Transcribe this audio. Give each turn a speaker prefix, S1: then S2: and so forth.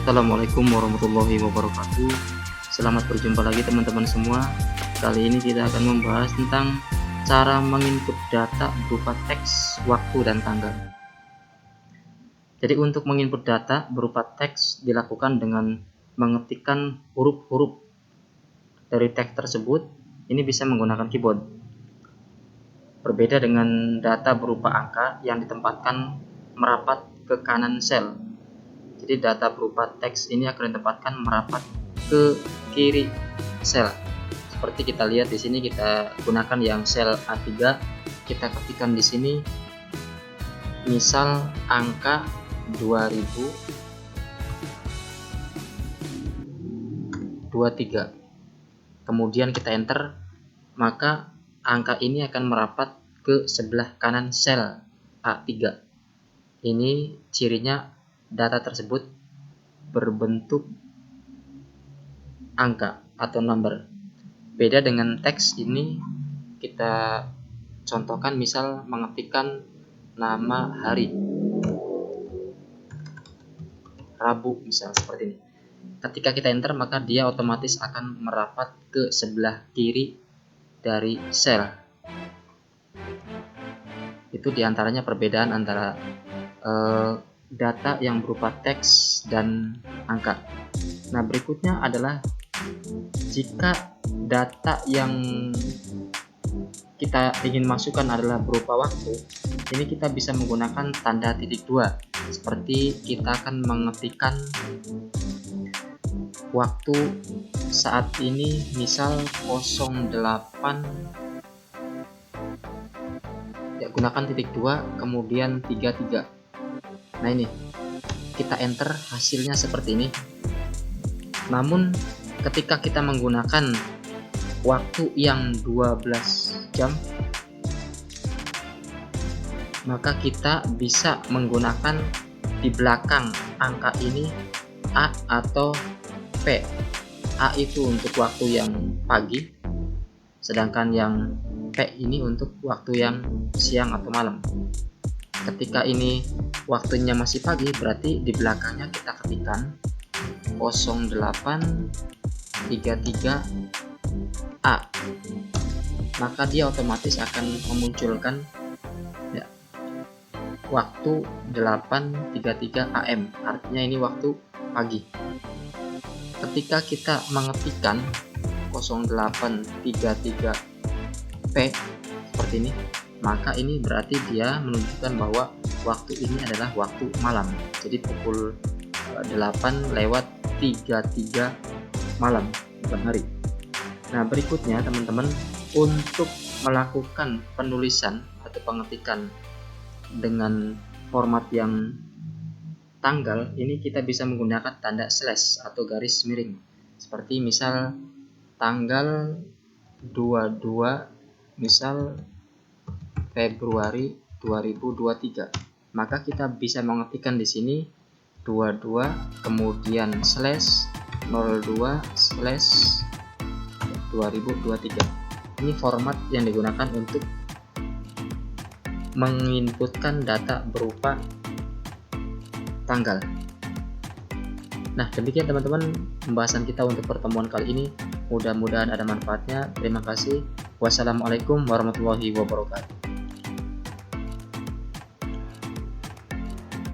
S1: Assalamualaikum warahmatullahi wabarakatuh. Selamat berjumpa lagi teman-teman semua. Kali ini kita akan membahas tentang cara menginput data berupa teks, waktu, dan tanggal. Jadi untuk menginput data berupa teks dilakukan dengan mengetikkan huruf-huruf dari teks tersebut. Ini bisa menggunakan keyboard. Berbeda dengan data berupa angka yang ditempatkan merapat ke kanan sel. Jadi data berupa teks ini akan ditempatkan merapat ke kiri sel. Seperti kita lihat di sini, kita gunakan yang sel A3. Kita ketikkan di sini misal angka 2023. Kemudian kita enter, maka angka ini akan merapat ke sebelah kanan sel A3. Ini cirinya data tersebut berbentuk angka atau number. Beda dengan teks, ini kita contohkan misal mengetikkan nama hari Rabu misal seperti ini. Ketika kita enter, maka dia otomatis akan merapat ke sebelah kiri dari sel. Itu diantaranya perbedaan antara data yang berupa teks dan angka. Nah, berikutnya adalah jika data yang kita ingin masukkan adalah berupa waktu, ini kita bisa menggunakan tanda titik dua. Seperti kita akan mengetikkan waktu saat ini misal 08, ya, gunakan titik dua kemudian 33. Nah, ini kita enter, hasilnya seperti ini. Namun ketika kita menggunakan waktu yang 12 jam, maka kita bisa menggunakan di belakang angka ini A atau P. A itu untuk waktu yang pagi, sedangkan yang P ini untuk waktu yang siang atau malam. Ketika ini waktunya masih pagi, berarti di belakangnya kita ketikkan 0833A. Maka dia otomatis akan memunculkan ya, waktu 8.33 AM. Artinya ini waktu pagi. Ketika kita mengetikkan 0833P seperti ini, maka ini berarti dia menunjukkan bahwa waktu ini adalah waktu malam. Jadi pukul 8:33 malam, bukan hari. Nah, berikutnya teman-teman, untuk melakukan penulisan atau pengetikan dengan format yang tanggal, ini kita bisa menggunakan tanda slash atau garis miring. Seperti misal tanggal 22 misal Februari 2023. Maka kita bisa mengetikkan di sini 22 kemudian slash 02 slash 2023. Ini format yang digunakan untuk menginputkan data berupa tanggal. Nah, demikian teman-teman pembahasan kita untuk pertemuan kali ini. Mudah-mudahan ada manfaatnya. Terima kasih. Wassalamualaikum warahmatullahi wabarakatuh.